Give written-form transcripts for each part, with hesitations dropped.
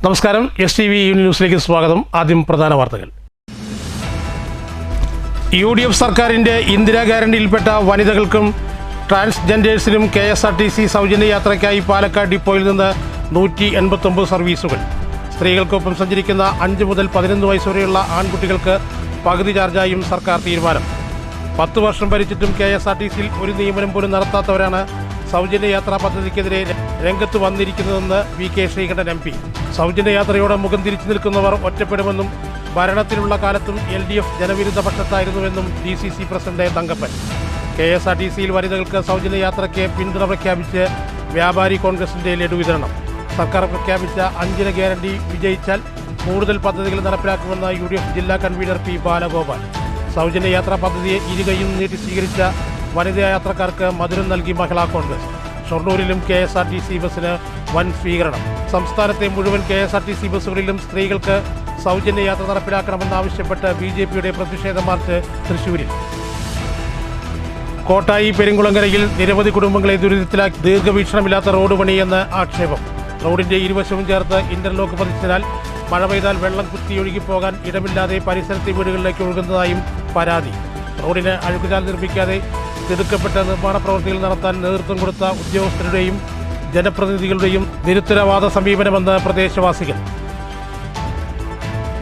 നമസ്കാരം, STV ന്യൂസിലേക്ക് സ്വാഗതം. ആദ്യം പ്രധാന വാർത്തകൾ. UDF സർക്കാരിൻ്റെ ഇന്ദിരാ ഗ്യാരണ്ടിയിൽപ്പെട്ട വനിതകൾക്കും ട്രാൻസ്ജെൻഡേഴ്സിനും KSRTC സൗജന്യ യാത്രയ്ക്കായി പാലക്കാട് ഡിപ്പോയിൽ നിന്ന് 189 സർവീസുകൾ. സ്ത്രീകൾക്കൊപ്പം സഞ്ചരിക്കുന്ന 5 മുതൽ 11 വയസ്സ് വരെയുള്ള ആൺകുട്ടികൾക്ക് പകുതി ചാർജായും സർക്കാർ തീരുമാനം. 10 വർഷം ഭരിച്ചിട്ടും KSRTCയിൽ ഒരു നിയമനം പോലും നടത്താത്തവരാണ് സൗജന്യ യാത്രാ പദ്ധതിക്കെതിരെ രംഗത്ത് വന്നിരിക്കുന്നതെന്ന് VK ശ്രീകണ്ഠൻ MP. സൗജന്യ യാത്രയോടെ മുഖം തിരിച്ചു നിൽക്കുന്നവർ ഒറ്റപ്പെടുമെന്നും ഭരണത്തിലുള്ള കാലത്തും LDF ജനവിരുദ്ധ പക്ഷത്തായിരുന്നുവെന്നും DCC പ്രസിഡന്റ് തങ്കപ്പൻ. KSRTCയിൽ വനിതകൾക്ക് സൗജന്യ യാത്രയ്ക്ക് പിന്തുണ പ്രഖ്യാപിച്ച് വ്യാപാരി കോൺഗ്രസിന്റെ ലഡു വിതരണം. സർക്കാർ പ്രഖ്യാപിച്ച 5 ഗ്യാരണ്ടി വിജയിച്ചാൽ കൂടുതൽ പദ്ധതികൾ നടപ്പിലാക്കുമെന്ന് UDF ജില്ലാ കൺവീനർ P. ബാലഗോപാൽ. സൗജന്യ യാത്രാ പദ്ധതിയെ ഇരുകൈയും നീട്ടി സ്വീകരിച്ച വനിതാ യാത്രക്കാർക്ക് മധുരം നൽകി മഹിളാ കോൺഗ്രസ്. ഷൊർണൂരിലും KSRTC ബസ്സിന് വൻ സ്വീകരണം. സംസ്ഥാനത്തെ മുഴുവൻ KSRTC ബസ്സുകളിലും സ്ത്രീകൾക്ക് സൗജന്യ യാത്ര നടപ്പിലാക്കണമെന്നാവശ്യപ്പെട്ട് BJPയുടെ പ്രതിഷേധ മാർച്ച് തൃശൂരിൽ. കോട്ടായി പെരുങ്കുളങ്കരയിൽ നിരവധി കുടുംബങ്ങളെ ദുരിതത്തിലാക്കി ദീർഘവീക്ഷണമില്ലാത്ത റോഡ് പണിയെന്ന് ആക്ഷേപം. റോഡിന്റെ ഇരുവശവും ചേർത്ത് ഇന്റർലോക്ക് പതിച്ചതിനാൽ മഴ പെയ്താൽ വെള്ളം കുത്തിയൊഴുകിപ്പോകാൻ ഇടമില്ലാതെ പരിസരത്തെ വീടുകളിലേക്ക് ഒഴുകുന്നതായും പരാതി. റോഡിന് അഴുക്കുചാൽ നിർമ്മിക്കാതെ തിടുക്കപ്പെട്ട നിർമ്മാണ പ്രവൃത്തികൾ നടത്താൻ നേതൃത്വം കൊടുത്ത ഉദ്യോഗസ്ഥരുടെയും ജനപ്രതിനിധികളുടെയും നിരുത്തരവാദ സമീപനമെന്ന് പ്രദേശവാസികൾ.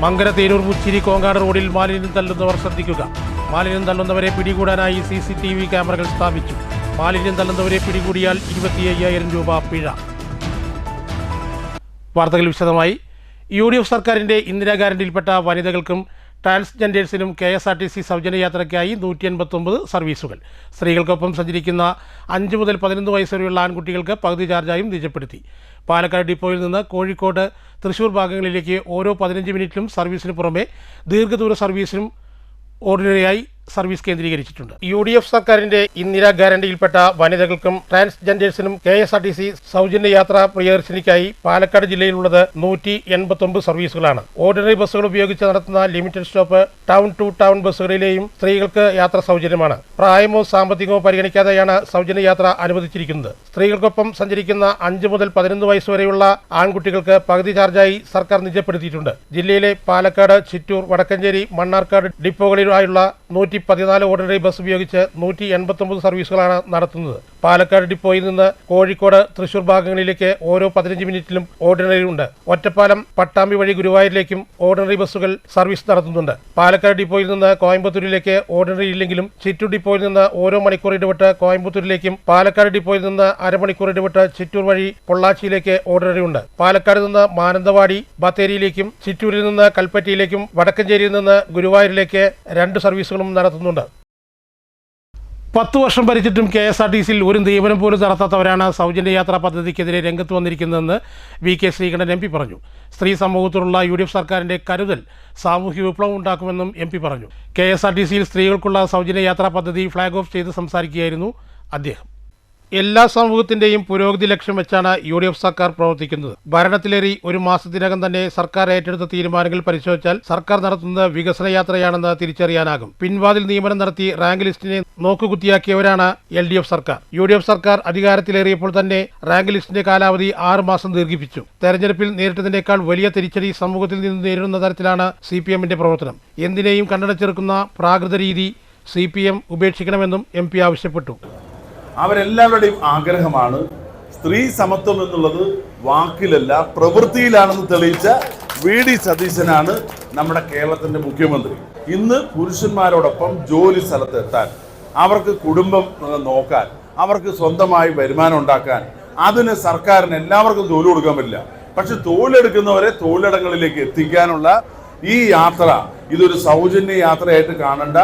മങ്കര തേരൂർ മുച്ചിരി കോങ്ങാട് റോഡിൽ മാലിന്യം തള്ളുന്നവർ ശ്രദ്ധിക്കുക. മാലിന്യം തള്ളുന്നവരെ പിടികൂടാനായി CCTV ക്യാമറകൾ സ്ഥാപിച്ചു. മാലിന്യം തള്ളുന്നവരെ പിടികൂടിയാൽ 25,000 രൂപ പിഴ. വാർത്തകൾ വിശദമായി. UDF സർക്കാരിൻ്റെ ഇന്ദിരാ ഗ്യാരണ്ടിയിൽപ്പെട്ട വനിതകൾക്കും ട്രാൻസ്ജെൻഡേഴ്സിനും KSRTC സൗജന്യ യാത്രയ്ക്കായി 189 സർവീസുകൾ. സ്ത്രീകൾക്കൊപ്പം സഞ്ചരിക്കുന്ന 5 മുതൽ 11 വയസ്സ് വരെയുള്ള ആൺകുട്ടികൾക്ക് പകുതി ചാർജായും നിജപ്പെടുത്തി. പാലക്കാട് ഡിപ്പോയിൽ നിന്ന് കോഴിക്കോട്, തൃശൂർ ഭാഗങ്ങളിലേക്ക് ഓരോ 15 മിനിറ്റിലും സർവീസിന് പുറമെ ദീർഘദൂര സർവീസിനും ഓർഡിനറിയായി സർവീസ് കേന്ദ്രീകരിച്ചിട്ടുണ്ട്. UDF സർക്കാരിൻ്റെ ഇന്ദിരാ ഗ്യാരണ്ടിയിൽപ്പെട്ട വനിതകൾക്കും ട്രാൻസ്ജെൻഡേഴ്സിനും KSRTC സൗജന്യ യാത്രാ പ്രിയദർശിനിക്കായി പാലക്കാട് ജില്ലയിലുള്ളത് 189 സർവീസുകളാണ്. ഓർഡിനറി ബസ്സുകൾ ഉപയോഗിച്ച് നടത്തുന്ന limited stop town to town ബസ്സുകളിലെയും സ്ത്രീകൾക്ക് യാത്ര സൗജന്യമാണ്. പ്രായമോ സാമ്പത്തികമോ പരിഗണിക്കാതെയാണ് സൗജന്യ യാത്ര അനുവദിച്ചിരിക്കുന്നത്. സ്ത്രീകൾക്കൊപ്പം സഞ്ചരിക്കുന്ന 5 മുതൽ 11 വയസ്സ് വരെയുള്ള ആൺകുട്ടികൾക്ക് പകുതി ചാർജായി സർക്കാർ നിജപ്പെടുത്തിയിട്ടുണ്ട്. ജില്ലയിലെ പാലക്കാട്, ചിറ്റൂർ, വടക്കഞ്ചേരി, മണ്ണാർക്കാട് ഡിപ്പോകളിലായുള്ള 114 ഓർഡിനറി ബസ് ഉപയോഗിച്ച് 189 സർവീസുകളാണ് നടത്തുന്നത്. പാലക്കാട് ഡിപ്പോയിൽ നിന്ന് കോഴിക്കോട്, തൃശൂർ ഭാഗങ്ങളിലേക്ക് ഓരോ 15 മിനിറ്റിലും ഓർഡിനറി ഉണ്ട്. ഒറ്റപ്പാലം, പട്ടാമ്പി വഴി ഗുരുവായൂരിലേക്കും ഓർഡിനറി ബസ്സുകൾ സർവീസ് നടത്തുന്നുണ്ട്. പാലക്കാട് ഡിപ്പോയിൽ നിന്ന് കോയമ്പത്തൂരിലേക്ക് ഓർഡിനറി ഇല്ലെങ്കിലും ചിറ്റൂർ ഡിപ്പോയിൽ നിന്ന് ഓരോ മണിക്കൂർ ഇടവിട്ട് കോയമ്പത്തൂരിലേക്കും പാലക്കാട് ഡിപ്പോയിൽ നിന്ന് അരമണിക്കൂർ ഇടവിട്ട് ചിറ്റൂർ വഴി പൊള്ളാച്ചിയിലേക്ക് ഓർഡിനറി ഉണ്ട്. പാലക്കാട് നിന്ന് മാനന്തവാടി, ബത്തേരിയിലേക്കും ചിറ്റൂരിൽ നിന്ന് കൽപ്പറ്റയിലേക്കും വടക്കഞ്ചേരിയിൽ നിന്ന് ഗുരുവായൂരിലേക്ക് 2 സർവീസുകളും നടത്തുന്നുണ്ട്. 10 വർഷം ഭരിച്ചിട്ടും KSRTCയിൽ ഒരു നിയമനം പോലും നടത്താത്തവരാണ് സൗജന്യ യാത്രാ പദ്ധതിക്കെതിരെ രംഗത്ത് വന്നിരിക്കുന്നതെന്ന് VK ശ്രീകണ്ഠൻ MP പറഞ്ഞു. സ്ത്രീ സമൂഹത്തിലുള്ള UDF സർക്കാരിൻ്റെ കരുതൽ സാമൂഹ്യ വിപ്ലവം ഉണ്ടാക്കുമെന്നും MP പറഞ്ഞു. KSRTCയിൽ സ്ത്രീകൾക്കുള്ള സൗജന്യ യാത്രാ പദ്ധതി ഫ്ലാഗ് ഓഫ് ചെയ്ത് സംസാരിക്കുകയായിരുന്നു അദ്ദേഹം. എല്ലാ സമൂഹത്തിൻ്റെയും പുരോഗതി ലക്ഷ്യം വെച്ചാണ് UDF സർക്കാർ പ്രവർത്തിക്കുന്നത്. ഭരണത്തിലേറി ഒരു മാസത്തിനകം തന്നെ സർക്കാർ ഏറ്റെടുത്ത തീരുമാനങ്ങൾ പരിശോധിച്ചാൽ സർക്കാർ നടത്തുന്നത് വികസന യാത്രയാണെന്ന് തിരിച്ചറിയാനാകും. പിൻവാതിൽ നിയമനം നടത്തി റാങ്ക് ലിസ്റ്റിനെ നോക്കുകുത്തിയാക്കിയവരാണ് LDF സർക്കാർ. UDF സർക്കാർ അധികാരത്തിലേറിയപ്പോൾ തന്നെ റാങ്ക് ലിസ്റ്റിന്റെ കാലാവധി 6 മാസം ദീർഘിപ്പിച്ചു. തെരഞ്ഞെടുപ്പിൽ നേരിട്ടതിനേക്കാൾ വലിയ തിരിച്ചടി സമൂഹത്തിൽ നിന്ന് നേരിടുന്ന തരത്തിലാണ് CPMന്റെ പ്രവർത്തനം. എന്തിനേയും കണ്ണടച്ചെറുക്കുന്ന പ്രാകൃത രീതി CPM ഉപേക്ഷിക്കണമെന്നും MP ആവശ്യപ്പെട്ടു. അവരെല്ലാവരുടെയും ആഗ്രഹമാണ് സ്ത്രീ സമത്വം എന്നുള്ളത് വാക്കിലല്ല പ്രവൃത്തിയിലാണെന്ന് തെളിയിച്ച VD സതീശനാണ് നമ്മുടെ കേരളത്തിന്റെ മുഖ്യമന്ത്രി. ഇന്ന് പുരുഷന്മാരോടൊപ്പം ജോലി സ്ഥലത്തെത്താൻ, അവർക്ക് കുടുംബം നോക്കാൻ, അവർക്ക് സ്വന്തമായി വരുമാനം ഉണ്ടാക്കാൻ, അതിന് സർക്കാരിന് എല്ലാവർക്കും തൊഴിൽ കൊടുക്കാൻ പറ്റില്ല. പക്ഷെ തൊഴിലെടുക്കുന്നവരെ തൊഴിലിടങ്ങളിലേക്ക് എത്തിക്കാനുള്ള ഈ യാത്ര ഇതൊരു സൗജന്യ യാത്രയായിട്ട് കാണണ്ട,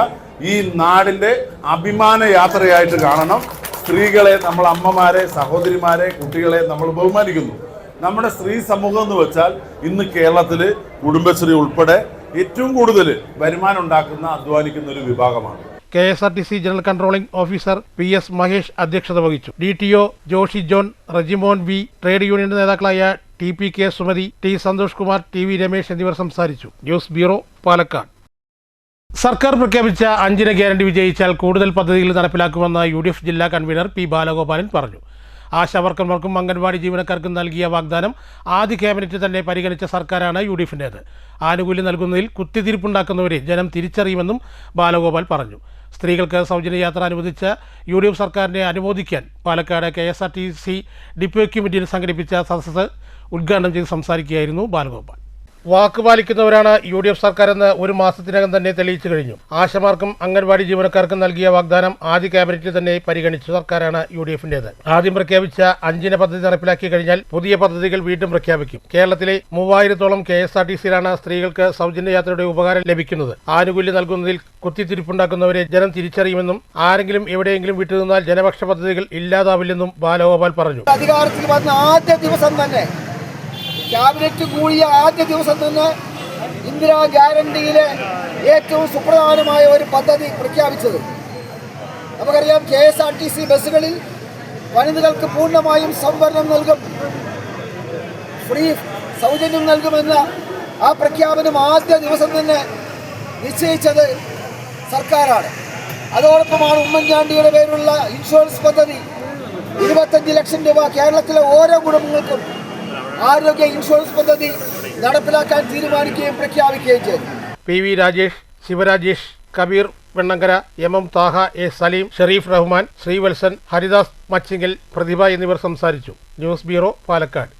ഈ നാടിന്റെ അഭിമാന യാത്രയായിട്ട് കാണണം. സ്ത്രീകളെ, നമ്മൾ അമ്മമാരെ, സഹോദരിമാരെ, കുട്ടികളെ നമ്മൾ ബഹുമാനിക്കുന്നു. നമ്മുടെ സ്ത്രീ സമൂഹം എന്ന് വെച്ചാൽ ഇന്ന് കേരളത്തിൽ കുടുംബശ്രീ ഉൾപ്പെടെ ഏറ്റവും കൂടുതൽ വരുമാനം ഉണ്ടാക്കുന്ന, അധ്വാനിക്കുന്ന ഒരു വിഭാഗമാണ്. KSRTC general controlling officer PS Mahesh അധ്യക്ഷത വഹിച്ചു. DTO Joshy John, Rejimon V, trade union നേതാക്കളായ TPK Sumathi, T Santhosh Kumar, TV Ramesh എന്നിവർ സംസാരിച്ചു. News bureau, Palakkad. സർക്കാർ പ്രഖ്യാപിച്ച 5 ഗ്യാരണ്ടി വിജയിച്ചാൽ കൂടുതൽ പദ്ധതികൾ നടപ്പിലാക്കുമെന്ന് UDF ജില്ലാ കൺവീനർ P. ബാലഗോപാലൻ പറഞ്ഞു. ആശാവർക്കർമാർക്കും അംഗൻവാടി ജീവനക്കാർക്കും നൽകിയ വാഗ്ദാനം ആദ്യ ക്യാബിനറ്റ് തന്നെ പരിഗണിച്ച സർക്കാരാണ് UDFിൻ്റേത്. ആനുകൂല്യം നൽകുന്നതിൽ കുത്തിത്തിരിപ്പുണ്ടാക്കുന്നവരെ ജനം തിരിച്ചറിയുമെന്നും ബാലഗോപാൽ പറഞ്ഞു. സ്ത്രീകൾക്ക് സൗജന്യ യാത്ര അനുവദിച്ച UDF സർക്കാരിനെ അനുമോദിക്കാൻ പാലക്കാട് KSRTC ഡിപ്പോ കമ്മിറ്റിയിൽ സംഘടിപ്പിച്ച സദസ്സ് ഉദ്ഘാടനം ചെയ്ത് സംസാരിക്കുകയായിരുന്നു ബാലഗോപാൽ. വാക്ക് പാലിക്കുന്നവരാണ് UDF സർക്കാരെന്ന് ഒരു മാസത്തിനകം തന്നെ തെളിയിച്ചു കഴിഞ്ഞു. ആശമാർക്കും അംഗൻവാടി ജീവനക്കാർക്കും നൽകിയ വാഗ്ദാനം ആദ്യ ക്യാബിനറ്റിൽ തന്നെ പരിഗണിച്ച സർക്കാരാണ് UDFിൻ്റേത്. ആദ്യം പ്രഖ്യാപിച്ച 5 പദ്ധതി നടപ്പിലാക്കി കഴിഞ്ഞാൽ പുതിയ പദ്ധതികൾ വീണ്ടും പ്രഖ്യാപിക്കും. കേരളത്തിലെ 3000-ഓളം KSRTCയിലാണ് സ്ത്രീകൾക്ക് സൗജന്യ യാത്രയുടെ ഉപകാരം ലഭിക്കുന്നത്. ആനുകൂല്യം നൽകുന്നതിൽ കുത്തിത്തിരിപ്പുണ്ടാക്കുന്നവരെ ജനം തിരിച്ചറിയുമെന്നും ആരെങ്കിലും എവിടെയെങ്കിലും വിട്ടുനിന്നാൽ ജനപക്ഷ പദ്ധതികൾ ഇല്ലാതാവില്ലെന്നും ബാലഗോപാൽ പറഞ്ഞു. അധികാരത്തിൽ വന്ന ആദ്യ ദിവസം തന്നെ, ക്യാബിനറ്റ് കൂടിയ ആദ്യ ദിവസം തന്നെ ഇന്ദിരാ ഗ്യാരണ്ടിയിലെ ഏറ്റവും സുപ്രധാനമായ ഒരു പദ്ധതി പ്രഖ്യാപിച്ചത്. നമുക്കറിയാം, KSRTC ബസ്സുകളിൽ വനിതകൾക്ക് പൂർണ്ണമായും സംവരണം നൽകും, ഫ്രീ സൗജന്യം നൽകുമെന്ന ആ പ്രഖ്യാപനം ആദ്യ ദിവസം തന്നെ നിശ്ചയിച്ചത് സർക്കാരാണ്. അതോടൊപ്പമാണ് ഉമ്മൻചാണ്ടിയുടെ പേരുള്ള ഇൻഷുറൻസ് പദ്ധതി. 25 ലക്ഷം രൂപ കേരളത്തിലെ ഓരോ കുടുംബങ്ങൾക്കും ആരോഗ്യ ഇൻഷുറൻസ് പദ്ധതി നടപ്പിലാക്കാൻ തീരുമാനിക്കുകയും പ്രഖ്യാപിക്കുകയും ചെയ്തു. PV Rajesh, Sivarajesh, Kabir വെണ്ണങ്കര, MM Thaha, A Saleem, Sharif Rahman, Sreevalsan, Haridas Machingal, Prathibha എന്നിവർ സംസാരിച്ചു. News bureau, Palakkad.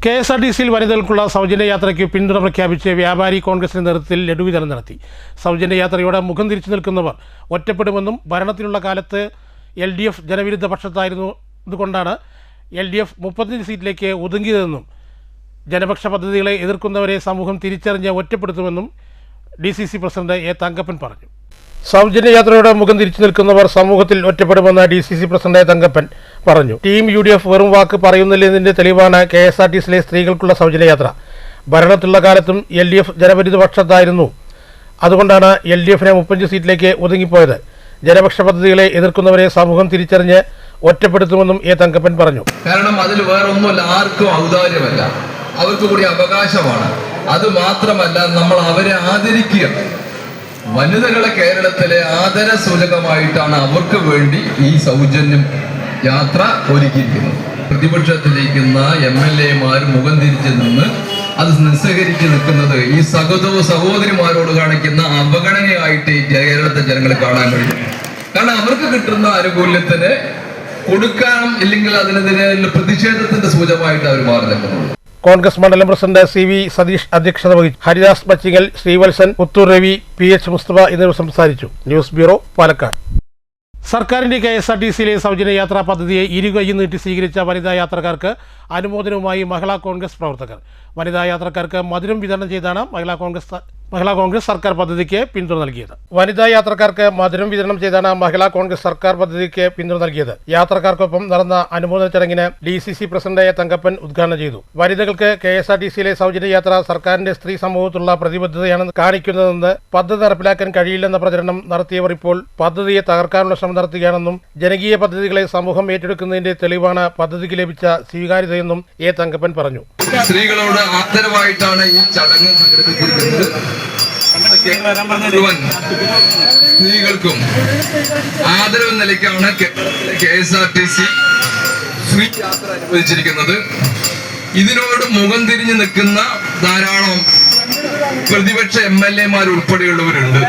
KSRTCയിൽ വനിതകൾക്കുള്ള സൗജന്യ യാത്രയ്ക്ക് പിന്തുണ പ്രഖ്യാപിച്ച് വ്യാപാരി കോൺഗ്രസിന്റെ നേതൃത്വത്തിൽ ലഡു വിതരണം നടത്തി. സൗജന്യ യാത്രയോടെ മുഖം തിരിച്ചു നിൽക്കുന്നവർ ഒറ്റപ്പെടുമെന്നും ഭരണത്തിലുള്ള കാലത്ത് LDF ജനവിരുദ്ധ പക്ഷത്തായിരുന്നു, ഇതുകൊണ്ടാണ് LDF 35 സീറ്റിലേക്ക് ഒതുങ്ങിയതെന്നും ജനപക്ഷ പദ്ധതികളെ എതിർക്കുന്നവരെ സമൂഹം തിരിച്ചറിഞ്ഞ് ഒറ്റപ്പെടുത്തുമെന്നും DCC പ്രസിഡന്റ് A തങ്കപ്പൻ പറഞ്ഞു. സൗജന്യ യാത്രയോടെ മുഖം തിരിച്ചു നിൽക്കുന്നവർ സമൂഹത്തിൽ ഒറ്റപ്പെടുമെന്ന് DCC പ്രസിഡന്റ് A തങ്കപ്പൻ പറഞ്ഞു. ടീം UDF വെറും വാക്ക് പറയുന്നില്ലെന്നതിന്റെ തെളിവാണ് KSRTCയിലെ സ്ത്രീകൾക്കുള്ള സൗജന്യ യാത്ര. ഭരണത്തിലുള്ള കാലത്തും LDF ജനവിരുദ്ധ പക്ഷത്തായിരുന്നു, അതുകൊണ്ടാണ് LDFനെ 35 സീറ്റിലേക്ക് ഒതുങ്ങിപ്പോയത്. ജനപക്ഷ പദ്ധതികളെ എതിർക്കുന്നവരെ സമൂഹം തിരിച്ചറിഞ്ഞ് ഒറ്റപ്പെടുത്തുമെന്നും A തങ്കപ്പൻ പറഞ്ഞു. കാരണം അതിൽ വേറെ ഒന്നുമല്ല, ആർക്കും ഔദാര്യമല്ല, അവർക്ക് കൂടി അവകാശമാണ്. അത് മാത്രമല്ല, നമ്മൾ അവരെ ആദരിക്കുക. വനിതകളെ കേരളത്തിലെ ആദര സൂചകമായിട്ടാണ് അവർക്ക് വേണ്ടി ഈ സൗജന്യം യാത്ര ഒരുക്കിയിരിക്കുന്നത്. പ്രതിപക്ഷത്തിലിരിക്കുന്ന MLA-മാർ മുഖം തിരിച്ചു നിന്ന് അത് നിസ്സഹരിച്ച് നിൽക്കുന്നത് ഈ സഹോദരിമാരോട് കാണിക്കുന്ന അവഗണനയായിട്ട് ഈ കേരളത്തെ ജനങ്ങൾ കാണാൻ കഴിയും. കാരണം അവർക്ക് കിട്ടുന്ന ആനുകൂല്യത്തിന് കൊടുക്കണം, ഇല്ലെങ്കിൽ അതിനെതിരെ പ്രതിഷേധത്തിന്റെ സൂചകമായിട്ട് അവർ മാറി നിൽക്കുന്നുള്ളൂ. കോൺഗ്രസ് മണ്ഡലം പ്രസിഡന്റ് CV സതീഷ് അധ്യക്ഷത വഹിച്ചു. ഹരിദാസ് മച്ചിങ്ങൽ, ശ്രീവത്സൻ, പുത്തൂർ രവി, PH മുസ്തഫ എന്നിവർ സംസാരിച്ചു. News bureau, Palakkad. സർക്കാരിന്റെ KSRTCയിലെ സൗജന്യ യാത്രാ പദ്ധതിയെ ഇരുകൈയും നീട്ടി സ്വീകരിച്ച വനിതാ യാത്രക്കാർക്ക് അനുമോദനവുമായി മഹിളാ കോൺഗ്രസ് പ്രവർത്തകർ. വനിതാ യാത്രക്കാർക്ക് മധുരം വിതരണം ചെയ്താണ് മഹിളാ കോൺഗ്രസ് സർക്കാർ പദ്ധതിക്ക് പിന്തുണ നൽകിയത്. വനിതാ യാത്രക്കാർക്ക് മധുരം വിതരണം ചെയ്താണ് മഹിളാ കോൺഗ്രസ് സർക്കാർ പദ്ധതിക്ക് പിന്തുണ നൽകിയത്. യാത്രക്കാർക്കൊപ്പം നടന്ന അനുമോദന ചടങ്ങിന് DCC പ്രസിഡന്റ് A തങ്കപ്പൻ ഉദ്ഘാടനം ചെയ്തു. വനിതകൾക്ക് KSRTCയിലെ സൗജന്യ യാത്ര സർക്കാരിന്റെ സ്ത്രീ സമൂഹത്തിലുള്ള പ്രതിബദ്ധതയാണ് കാണിക്കുന്നതെന്ന് പദ്ധതി നടപ്പിലാക്കാൻ കഴിയില്ലെന്ന പ്രചരണം നടത്തിയവർ ഇപ്പോൾ പദ്ധതിയെ തകർക്കാനുള്ള ശ്രമം നടത്തുകയാണെന്നും ജനകീയ പദ്ധതികളെ സമൂഹം ഏറ്റെടുക്കുന്നതിന്റെ തെളിവാണ് പദ്ധതിക്ക് ലഭിച്ച സ്വീകാര്യതയെന്നും A തങ്കപ്പൻ പറഞ്ഞു. സ്ത്രീകളോട് ആദരവായിട്ടാണ് ഈ ചടങ്ങ് സംഘടിപ്പിച്ചിരിക്കുന്നത്. സ്ത്രീകൾക്കും ആദരവ് നിലയ്ക്കാണ് KSRTC ഫ്രീ യാത്ര അനുവദിച്ചിരിക്കുന്നത്. ഇതിനോട് മുഖം തിരിഞ്ഞു നിൽക്കുന്ന ധാരാളം പ്രതിപക്ഷ MLA-മാർ ഉൾപ്പെടെയുള്ളവരുണ്ട്.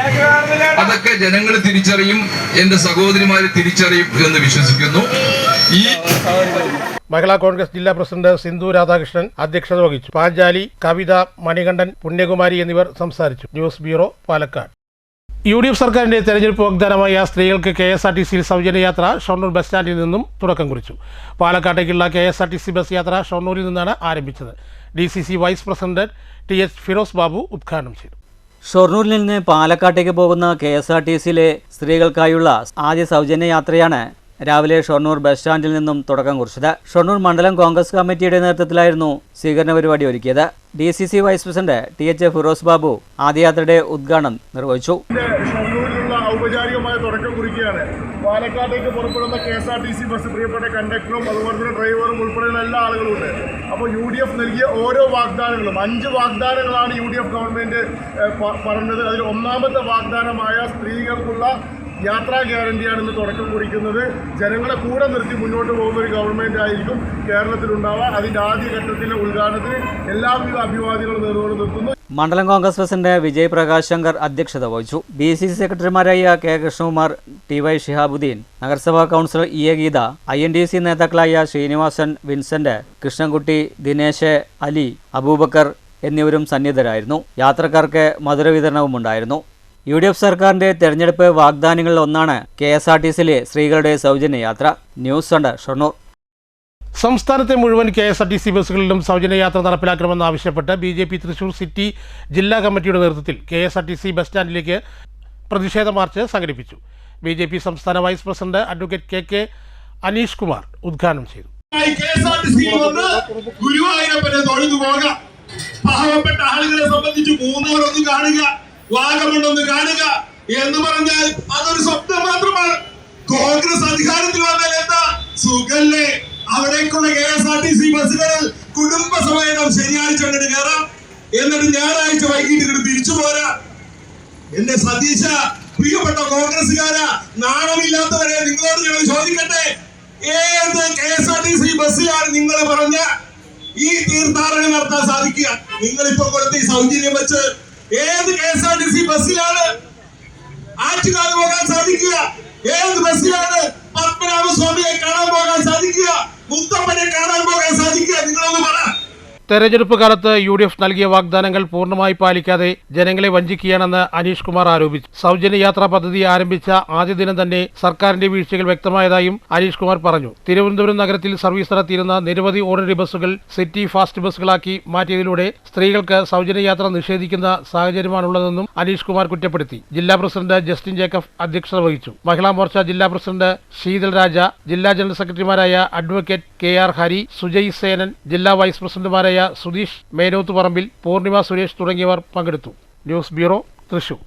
അതൊക്കെ ജനങ്ങൾ തിരിച്ചറിയും, എന്റെ സഹോദരിമാരെ തിരിച്ചറിയും എന്ന് വിശ്വസിക്കുന്നു. ഈ മഹിളാ കോൺഗ്രസ് ജില്ലാ പ്രസിഡന്റ് സിന്ധു രാധാകൃഷ്ണൻ അധ്യക്ഷത വഹിച്ചു. പാഞ്ചാലി, കവിത, മണികണ്ഠൻ, പുണ്യകുമാരി എന്നിവർ സംസാരിച്ചു. News bureau, Palakkad. UDF സർക്കാരിന്റെ തെരഞ്ഞെടുപ്പ് വാഗ്ദാനമായ സ്ത്രീകൾക്ക് KSRTCയിൽ സൗജന്യ യാത്ര ഷൊർണൂർ ബസ് സ്റ്റാൻഡിൽ നിന്നും തുടക്കം കുറിച്ചു. പാലക്കാട്ടേക്കുള്ള KSRTC ബസ് യാത്ര ഷൊർണൂരിൽ നിന്നാണ് ആരംഭിച്ചത്. DCC vice president TH Firoz Babu ഉദ്ഘാടനം ചെയ്തു. ഷൊർണൂരിൽ നിന്ന് പാലക്കാട്ടേക്ക് പോകുന്ന KSRTCയിലെ സ്ത്രീകൾക്കായുള്ള ആദ്യ സൗജന്യ യാത്രയാണ് രാവിലെ ഷൊർണൂർ ബസ് സ്റ്റാൻഡിൽ നിന്നും തുടക്കം കുറിച്ചത്. ഷൊർണൂർ മണ്ഡലം കോൺഗ്രസ് കമ്മിറ്റിയുടെ നേതൃത്വത്തിലായിരുന്നു സ്വീകരണ പരിപാടി ഒരുക്കിയത്. DCC vice president TH Firoz Babu ആദ്യയാത്രയുടെ ഉദ്ഘാടനം നിർവഹിച്ചു. ഔപചാരികമായ തുടക്കം കുറിക്കുകയാണ്. പാലക്കാട്ടേക്ക് പുറപ്പെടുന്ന KSRTC ബസ് പ്രിയപ്പെട്ട കണ്ടക്ടറും അതുപോലെ തന്നെ ഡ്രൈവറും ഉൾപ്പെടെയുള്ള എല്ലാ ആളുകളുമുണ്ട്. അപ്പോൾ UDF നൽകിയ ഓരോ വാഗ്ദാനങ്ങളും 5 വാഗ്ദാനങ്ങളാണ് UDF ഗവൺമെന്റ് പറഞ്ഞത്. അതിൽ ഒന്നാമത്തെ വാഗ്ദാനമായ സ്ത്രീകൾക്കുള്ള യാത്രാ ഗ്യാരണ്ടിയാണ് ഇന്ന് തുടക്കം കുറിക്കുന്നത്. ജനങ്ങളെ കൂടെ നിർത്തി മുന്നോട്ട് പോകുന്ന ഒരു ഗവൺമെൻറ് ആയിരിക്കും കേരളത്തിലുണ്ടാവുക. അതിൻ്റെ ആദ്യഘട്ടത്തിലെ ഉദ്ഘാടനത്തിന് എല്ലാവിധ അഭിവാദ്യങ്ങളും നേർന്നുകൊണ്ട് നിർത്തുന്നു. മണ്ഡലം കോൺഗ്രസ് പ്രസിഡന്റ് വിജയ് പ്രകാശ് ശങ്കർ അധ്യക്ഷത വഹിച്ചു. BCC സെക്രട്ടറിമാരായ കെ കൃഷ്ണകുമാർ, TY ഷിഹാബുദ്ദീൻ, നഗരസഭാ കൗൺസിലർ EA ഗീത, INDC നേതാക്കളായ ശ്രീനിവാസൻ, വിൻസെന്റ്, കൃഷ്ണൻകുട്ടി, ദിനേശ്, അലി, അബൂബക്കർ എന്നിവരും സന്നിധരായിരുന്നു. യാത്രക്കാർക്ക് മധുര വിതരണവും ഉണ്ടായിരുന്നു. UDF സർക്കാരിന്റെ തെരഞ്ഞെടുപ്പ് വാഗ്ദാനങ്ങളിൽ ഒന്നാണ് KSRTCയിലെ സ്ത്രീകളുടെ സൗജന്യ യാത്ര. News centre, Shoranur. സംസ്ഥാനത്തെ മുഴുവൻ KSRTC ബസ്സുകളിലും സൗജന്യയാത്ര നടപ്പിലാക്കണമെന്നാവശ്യപ്പെട്ട് BJP തൃശൂർ സിറ്റി ജില്ലാ കമ്മിറ്റിയുടെ നേതൃത്വത്തിൽ KSRTC ബസ് സ്റ്റാൻഡിലേക്ക് പ്രതിഷേധ മാർച്ച് സംഘടിപ്പിച്ചു. BJP സംസ്ഥാന vice president advocate KK Aneesh Kumar ഉദ്ഘാടനം ചെയ്തു. ഗുരുവായൂരപ്പനെ തൊഴുതു പോകാം. പാവപ്പെട്ട ആളുകളെ സംബന്ധിച്ച് മൂന്നാറൊന്ന് കാണുക, വാഗമണ്ണൊന്ന് കാണുക എന്ന് പറഞ്ഞാൽ അതൊരു സ്വപ്നം മാത്രമാണ്. കോൺഗ്രസ് അധികാരത്തിൽ വന്നാൽ എന്താ സുഖല്ലേ? അവിടേക്കുള്ള KSRTC ബസ്സുകളിൽ കുടുംബസമേതം ശനിയാഴ്ച അങ്ങോട്ട് കയറാം, എന്നിട്ട് ഞായറാഴ്ച വൈകിട്ട് ഇങ്ങോട്ട് തിരിച്ചു പോരാ. എന്റെ സതീശ, പ്രിയപ്പെട്ട കോൺഗ്രസ്സുകാരാ, നാണമില്ലാത്തവരെ നിങ്ങളോട് ഞങ്ങൾ ചോദിക്കട്ടെ, ഏത് KSRTC ബസ്സിലാണ് നിങ്ങൾ പറഞ്ഞ ഈ തീർത്ഥാടനം നടത്താൻ സാധിക്കുക? നിങ്ങളിപ്പോ കൊടുത്ത ഈ സൗജന്യം വെച്ച് ഏത് KSRTC ബസ്സിലാണ് ആറ്റുകാൽ പോകാൻ സാധിക്കുക? ഏത് ബസ്സിലാണ് പത്മനാഭസ്വാമിയെ കാണാൻ പോകാൻ സാധിക്കുക? മുത്തപ്പനെ കാണാൻ പോകാൻ സാധിക്കുക? നിങ്ങളൊന്ന് പറ. തെരഞ്ഞെടുപ്പ് കാലത്ത് UDF നൽകിയ വാഗ്ദാനങ്ങൾ പൂർണ്ണമായി പാലിക്കാതെ ജനങ്ങളെ വഞ്ചിക്കുകയാണെന്ന് അനീഷ് കുമാർ ആരോപിച്ചു. സൗജന്യ യാത്രാ പദ്ധതി ആരംഭിച്ച ആദ്യ ദിനം തന്നെ സർക്കാരിന്റെ വീഴ്ചകൾ വ്യക്തമായതായും അനീഷ് കുമാർ പറഞ്ഞു. തിരുവനന്തപുരം നഗരത്തിൽ സർവീസ് നടത്തിയിരുന്ന നിരവധി ഓർഡിനറി ബസ്സുകൾ സിറ്റി ഫാസ്റ്റ് ബസ്സുകളാക്കി മാറ്റിയതിലൂടെ സ്ത്രീകൾക്ക് സൗജന്യ യാത്ര നിഷേധിക്കുന്ന സാഹചര്യമാണുള്ളതെന്നും അനീഷ് കുമാർ കുറ്റപ്പെടുത്തി. ജില്ലാ പ്രസിഡന്റ് ജസ്റ്റിൻ ജേക്കബ് അധ്യക്ഷത വഹിച്ചു. മഹിളാ മോർച്ച ജില്ലാ പ്രസിഡന്റ് ശീതൽ രാജ, ജില്ലാ ജനറൽ സെക്രട്ടറിമാരായ അഡ്വക്കേറ്റ് KR ഹരി, സുജയ് സേനൻ, ജില്ലാ വൈസ് പ്രസിഡന്റുമാരായ സുധീഷ് മേനോത്ത് പറമ്പിൽ, പൂർണിമ സുരേഷ് തുടങ്ങിയവർ പങ്കെടുത്തു. News bureau, Thrissur.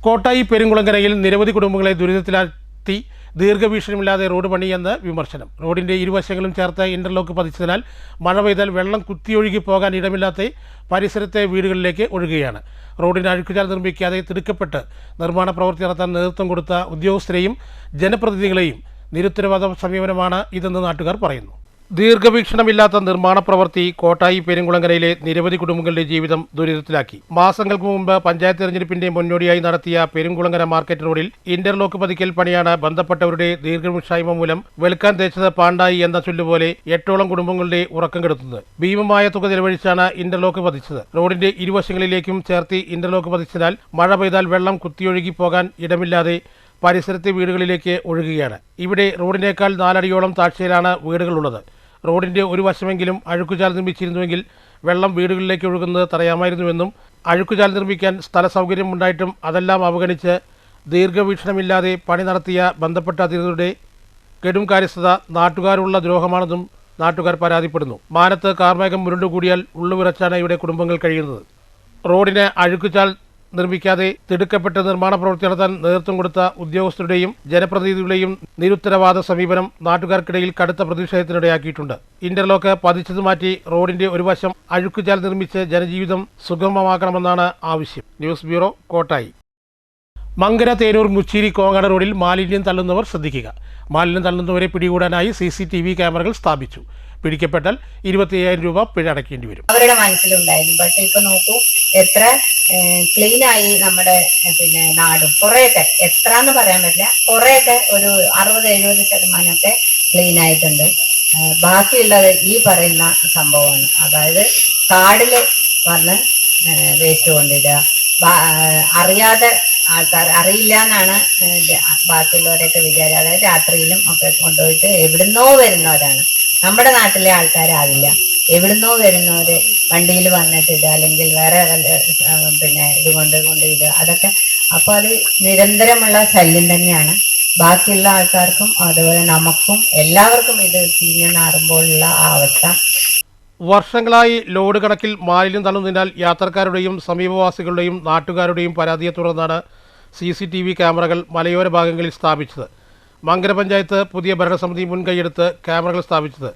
കോട്ടായി പെരുങ്കുളങ്ങരയിൽ നിരവധി കുടുംബങ്ങളെ ദുരിതത്തിലാഴ്ത്തി ദീർഘവീക്ഷണമില്ലാതെ റോഡ് പണിയെന്ന് വിമർശനം. റോഡിന്റെ ഇരുവശങ്ങളും ചേർത്ത് ഇന്റർലോക്ക് പതിച്ചതിനാൽ മഴ പെയ്താൽ വെള്ളം കുത്തിയൊഴുകി പോകാൻ ഇടമില്ലാത്ത പരിസരത്തെ വീടുകളിലേക്ക് ഒഴുകുകയാണ്. റോഡിന് അഴുക്കുചാൽ നിർമ്മിക്കാതെ തിടുക്കപ്പെട്ട് നിർമ്മാണ പ്രവൃത്തി നടത്താൻ നേതൃത്വം കൊടുത്ത ഉദ്യോഗസ്ഥരെയും ജനപ്രതിനിധികളെയും നിരുത്തരവാദ സമീപനമാണ് ഇതെന്ന് നാട്ടുകാർ പറയുന്നു. ദീർഘവീക്ഷണമില്ലാത്ത നിർമ്മാണ പ്രവൃത്തി കോട്ടായി പെരുങ്കുളങ്ങരയിലെ നിരവധി കുടുംബങ്ങളുടെ ജീവിതം ദുരിതത്തിലാക്കി. മാസങ്ങൾക്ക് മുമ്പ് പഞ്ചായത്ത് തെരഞ്ഞെടുപ്പിന്റെ മുന്നോടിയായി നടത്തിയ പെരുങ്കുളങ്ങര മാർക്കറ്റ് റോഡിൽ ഇന്റർലോക്ക് പതിക്കൽ പണിയാണ് ബന്ധപ്പെട്ടവരുടെ ദീർഘക്ഷായ്മ മൂലം വെളുക്കാൻ തേച്ചത് പാണ്ടായി എന്ന ചൊല്ലുപോലെ 8ഓളം കുടുംബങ്ങളുടെ ഉറക്കം കെടുത്തുന്നത്. ഭീമമായ തുക ചെലവഴിച്ചാണ് ഇന്റർലോക്ക് പതിച്ചത്. റോഡിന്റെ ഇരുവശങ്ങളിലേക്കും ചേർത്തി ഇന്റർലോക്ക് പതിച്ചതിനാൽ മഴ പെയ്താൽ വെള്ളം കുത്തിയൊഴുകി പോകാൻ ഇടമില്ലാതെ പരിസരത്തെ വീടുകളിലേക്ക് ഒഴുകുകയാണ്. ഇവിടെ റോഡിനേക്കാൾ 4 അടിയോളം താഴ്ചയിലാണ് വീടുകളുള്ളത്. റോഡിന്റെ ഒരു വശമെങ്കിലും അഴുക്കുചാൽ നിർമ്മിച്ചിരുന്നുവെങ്കിൽ വെള്ളം വീടുകളിലേക്ക് ഒഴുകുന്നത് തടയാമായിരുന്നുവെന്നും അഴുക്കുചാൽ നിർമ്മിക്കാൻ സ്ഥല സൗകര്യമുണ്ടായിട്ടും അതെല്ലാം അവഗണിച്ച് ദീർഘവീക്ഷണമില്ലാതെ പണി നടത്തിയ ബന്ധപ്പെട്ട അധികൃതരുടെ കെടും കാര്യസ്ഥത നാട്ടുകാരുള്ള ദ്രോഹമാണെന്നും നാട്ടുകാർ പരാതിപ്പെടുന്നു. മാനത്ത് കാർമേഘം മുരുണ്ടുകൂടിയാൽ ഉള്ളുവിറച്ചാണ് ഇവിടെ കുടുംബങ്ങൾ കഴിയുന്നത്. റോഡിന് അഴുക്കുചാൽ നിർമ്മിക്കാതെ തിടുക്കപ്പെട്ട് നിർമ്മാണ പ്രവൃത്തി നടത്താൻ നേതൃത്വം കൊടുത്ത ഉദ്യോഗസ്ഥരുടെയും ജനപ്രതിനിധികളുടെയും നിരുത്തരവാദ സമീപനം നാട്ടുകാർക്കിടയിൽ കടുത്ത പ്രതിഷേധത്തിനിടയാക്കിയിട്ടുണ്ട്. ഇന്റർലോക്ക് പതിച്ചത് മാറ്റി റോഡിന്റെ ഒരു വശം അഴുക്കുചാൽ നിർമ്മിച്ച് ജനജീവിതം സുഗമമാക്കണമെന്നാണ് ആവശ്യം. News bureau, Kottayi. മങ്കര, തേനൂർ, മുച്ചേരി, കോങ്ങാട് റോഡിൽ മാലിന്യം തള്ളുന്നവർ ശ്രദ്ധിക്കുക. മാലിന്യം തള്ളുന്നവരെ പിടികൂടാനായി CCTV ക്യാമറകൾ സ്ഥാപിച്ചു. പിടിക്കപ്പെട്ടാൽ 25,000 രൂപ പിഴ അടയ്ക്കേണ്ടി വരും. അവരുടെ മനസ്സിലുണ്ടായിരുന്നു. പക്ഷെ ഇപ്പൊ നോക്കൂ, എത്ര ക്ലീനായി നമ്മുടെ നാടും. കുറെയൊക്കെ, എത്ര എന്ന് പറയാൻ പറ്റില്ല, കുറെയൊക്കെ ഒരു 60-70% ക്ലീൻ ആയിട്ടുണ്ട്. ബാക്കിയുള്ളത് ഈ പറയുന്ന സംഭവമാണ്. അതായത് കാടില് വന്ന് വേസ്റ്റ് കൊണ്ടിടുക, അറിയാതെ ആൾക്കാർ, അറിയില്ല എന്നാണ് ബാക്കിയുള്ളവരൊക്കെ വിചാരം. അതായത് രാത്രിയിലും ഒക്കെ കൊണ്ടുപോയിട്ട് എവിടുന്നോ വരുന്നവരാണ്, നമ്മുടെ നാട്ടിലെ ആൾക്കാരാവില്ല, എവിടുന്നോ വരുന്നവര് വണ്ടിയിൽ വന്നിട്ടിടുക, അല്ലെങ്കിൽ വേറെ ഇത് കൊണ്ടിടുക, അതൊക്കെ. അപ്പോൾ അത് നിരന്തരമുള്ള ശല്യം തന്നെയാണ്. ബാക്കിയുള്ള ആൾക്കാർക്കും അതുപോലെ നമുക്കും എല്ലാവർക്കും ഇത് ചീഞ്ഞ് നാറുമ്പോഴുള്ള ആ അവസ്ഥ. വർഷങ്ങളായി ലോഡ് കണക്കിൽ മാലിന്യം തള്ളുന്നതിനാൽ യാത്രക്കാരുടെയും സമീപവാസികളുടെയും നാട്ടുകാരുടെയും പരാതിയെ തുടർന്നാണ് CCTV ക്യാമറകൾ മലയോര ഭാഗങ്ങളിൽ സ്ഥാപിച്ചത്. മങ്കര പഞ്ചായത്ത് പുതിയ ഭരണസമിതി മുൻകൈയെടുത്ത് ക്യാമറകൾ സ്ഥാപിച്ചത്.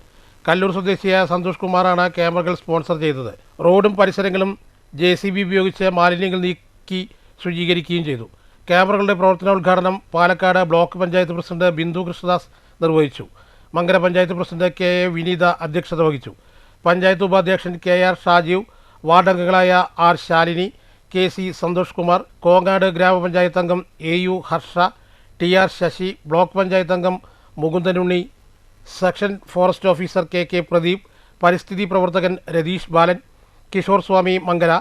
കല്ലൂർ സ്വദേശിയായ സന്തോഷ് കുമാറാണ് ക്യാമറകൾ സ്പോൺസർ ചെയ്തത്. റോഡും പരിസരങ്ങളും JCB ഉപയോഗിച്ച് മാലിന്യങ്ങൾ നീക്കി ശുചീകരിക്കുകയും ചെയ്തു. ക്യാമറകളുടെ പ്രവർത്തനോദ്ഘാടനം പാലക്കാട് ബ്ലോക്ക് പഞ്ചായത്ത് പ്രസിഡന്റ് ബിന്ദു കൃഷ്ണദാസ് നിർവഹിച്ചു. Mankara panchayat president K A Vineetha അധ്യക്ഷത വഹിച്ചു. പഞ്ചായത്ത് ഉപാധ്യക്ഷൻ കെ ആർ ഷാജീവ്, വാർഡംഗങ്ങളായ R Shalini, K C Santhosh Kumar, Kongad ഗ്രാമപഞ്ചായത്ത് അംഗം A U Harsha, T R Sasi, block panchayat അംഗം Mukundanunni, section forest officer K K Pradeep, പരിസ്ഥിതി പ്രവർത്തകൻ രതീഷ് ബാലൻ, കിഷോർ സ്വാമി മങ്കര,